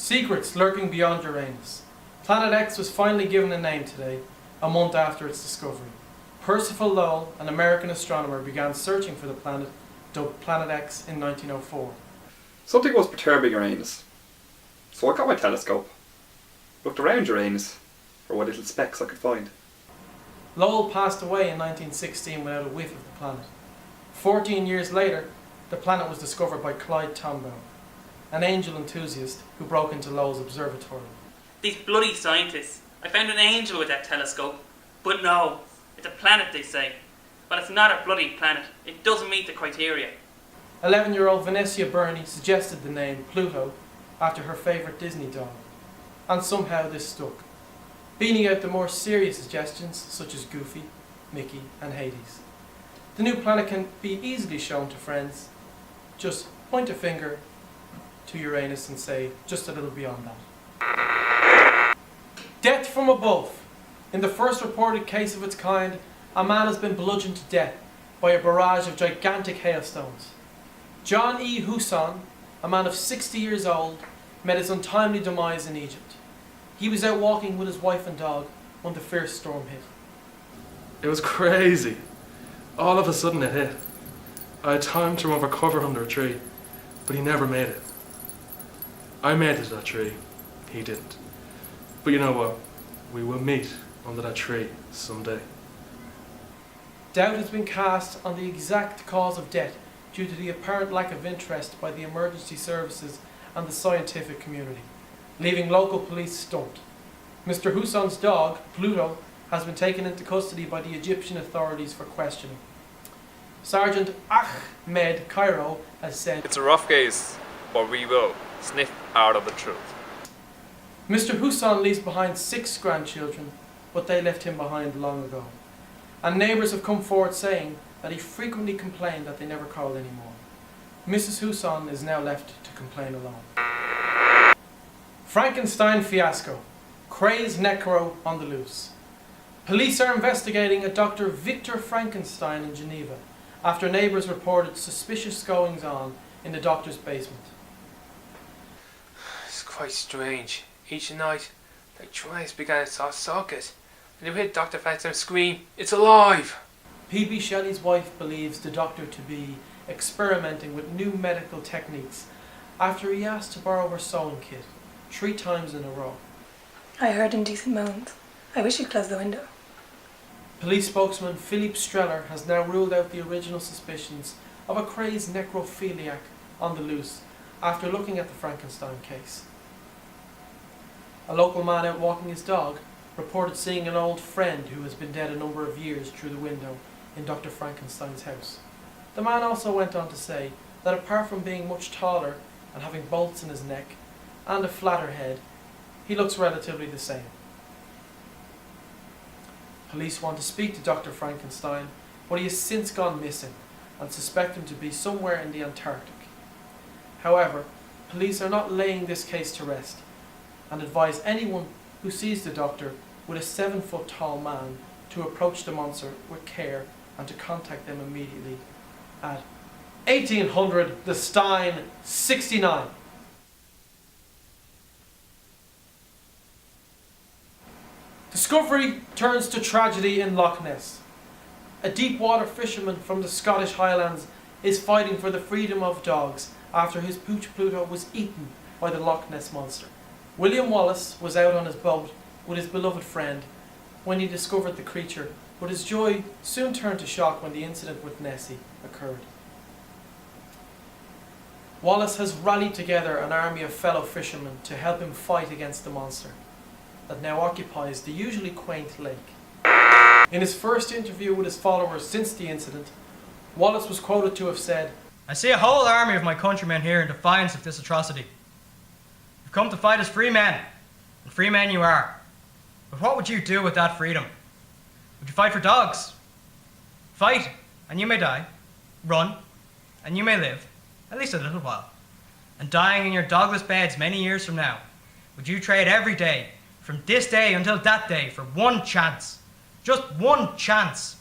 Secrets lurking beyond Uranus. Planet X was finally given a name today, a month after its discovery. Percival Lowell, an American astronomer, began searching for the planet, dubbed Planet X, in 1904. Something was perturbing Uranus, so I got my telescope, looked around Uranus for what little specks I could find. Lowell passed away in 1916 without a whiff of the planet. 14 years later, the planet was discovered by Clyde Tombaugh, an angel enthusiast who broke into Lowell's observatory. These bloody scientists. I found an angel with that telescope. But no, it's a planet, they say. But it's not a bloody planet. It doesn't meet the criteria. 11-year-old Vanessa Burney suggested the name Pluto after her favourite Disney dog. And somehow this stuck, beating out the more serious suggestions such as Goofy, Mickey and Hades. The new planet can be easily shown to friends. Just point a finger to Uranus and say, just a little beyond that. Death from above. In the first reported case of its kind, a man has been bludgeoned to death by a barrage of gigantic hailstones. John E. Husson, a man of 60 years old, met his untimely demise in Egypt. He was out walking with his wife and dog when the fierce storm hit. It was crazy. All of a sudden it hit. I had time to run for cover under a tree, but he never made it. I made it to that tree. He didn't. But you know what? We will meet under that tree someday. Doubt has been cast on the exact cause of death due to the apparent lack of interest by the emergency services and the scientific community, leaving local police stumped. Mr. Husson's dog, Pluto, has been taken into custody by the Egyptian authorities for questioning. Sergeant Ahmed Cairo has said, "It's a rough case, but we will sniff out of the truth." Mr. Husson leaves behind 6 grandchildren, but they left him behind long ago. And neighbours have come forward saying that he frequently complained that they never called anymore. Mrs. Husson is now left to complain alone. Frankenstein fiasco. Crazed necro on the loose. Police are investigating a Dr. Victor Frankenstein in Geneva after neighbours reported suspicious goings-on in the doctor's basement. It's quite strange. Each night, they twice began its soft socket, and they heard Dr. Frankenstein scream, "It's alive!" P.B. Shelley's wife believes the doctor to be experimenting with new medical techniques after he asked to borrow her sewing kit 3 times in a row. I heard indecent moans. I wish you'd close the window. Police spokesman Philippe Streller has now ruled out the original suspicions of a crazed necrophiliac on the loose after looking at the Frankenstein case. A local man out walking his dog reported seeing an old friend who has been dead a number of years through the window in Dr. Frankenstein's house. The man also went on to say that apart from being much taller and having bolts in his neck and a flatter head, he looks relatively the same. Police want to speak to Dr. Frankenstein, but he has since gone missing and suspect him to be somewhere in the Antarctic. However, police are not laying this case to rest and advise anyone who sees the doctor with a 7-foot tall man to approach the monster with care and to contact them immediately at 1800 The Stein 69. Discovery turns to tragedy in Loch Ness. A deep water fisherman from the Scottish Highlands is fighting for the freedom of dogs after his pooch Pluto was eaten by the Loch Ness monster. William Wallace was out on his boat with his beloved friend when he discovered the creature, but his joy soon turned to shock when the incident with Nessie occurred. Wallace has rallied together an army of fellow fishermen to help him fight against the monster that now occupies the usually quaint lake. In his first interview with his followers since the incident, Wallace was quoted to have said, "I see a whole army of my countrymen here in defiance of this atrocity. You've come to fight as free men, and free men you are. But what would you do with that freedom? Would you fight for dogs? Fight, and you may die. Run, and you may live, at least a little while. And dying in your dogless beds many years from now, would you trade every day, from this day until that day, for one chance, just one chance,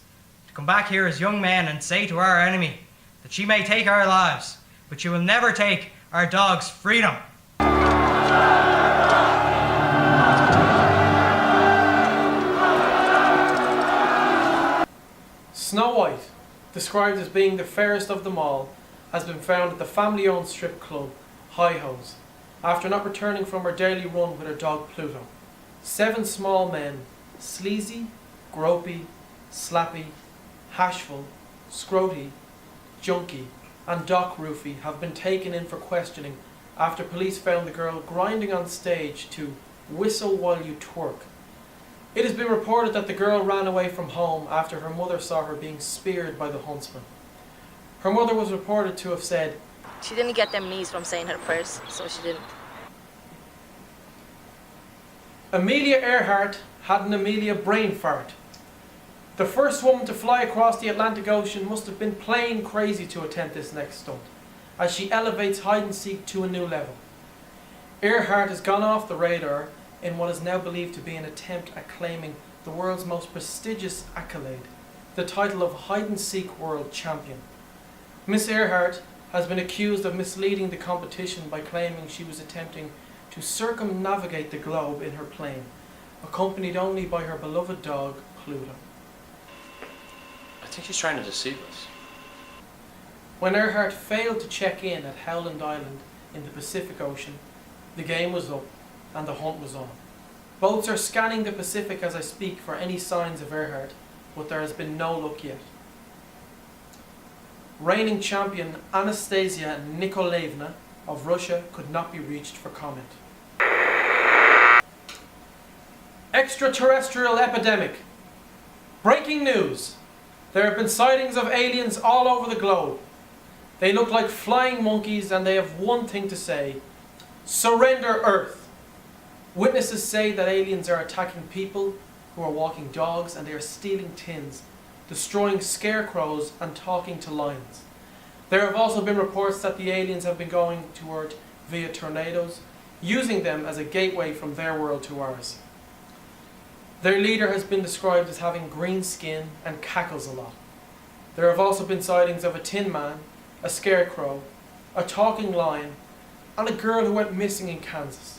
to come back here as young men and say to our enemy that she may take our lives, but she will never take our dogs' freedom?" Snow White, described as being the fairest of them all, has been found at the family-owned strip club, Hi Ho's, after not returning from her daily run with her dog Pluto. 7 small men, Sleazy, Gropey, Slappy, Hashful, Scroty, Junkie, and Doc Roofy have been taken in for questioning after police found the girl grinding on stage to Whistle While You Twerk. It has been reported that the girl ran away from home after her mother saw her being speared by the huntsman. Her mother was reported to have said, She didn't get them knees from saying her prayers, so she didn't. Amelia Earhart had an Amelia brain fart. The first woman to fly across the Atlantic Ocean must have been plain crazy to attempt this next stunt, as she elevates hide-and-seek to a new level. Earhart has gone off the radar in what is now believed to be an attempt at claiming the world's most prestigious accolade, the title of hide-and-seek world champion. Miss Earhart has been accused of misleading the competition by claiming she was attempting to circumnavigate the globe in her plane, accompanied only by her beloved dog, Pluto. I think she's trying to deceive us. When Earhart failed to check in at Howland Island in the Pacific Ocean, the game was up and the hunt was on. Boats are scanning the Pacific as I speak for any signs of Earhart, but there has been no luck yet. Reigning champion Anastasia Nikolaevna of Russia could not be reached for comment. Extraterrestrial epidemic. Breaking news. There have been sightings of aliens all over the globe. They look like flying monkeys and they have one thing to say: surrender Earth. Witnesses say that aliens are attacking people who are walking dogs, and they are stealing tins, destroying scarecrows and talking to lions. There have also been reports that the aliens have been going to Earth via tornadoes, using them as a gateway from their world to ours. Their leader has been described as having green skin and cackles a lot. There have also been sightings of a tin man, a scarecrow, a talking lion, and a girl who went missing in Kansas,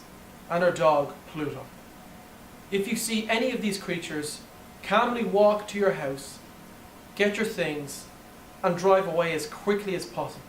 and her dog, Pluto. If you see any of these creatures, calmly walk to your house, get your things, and drive away as quickly as possible.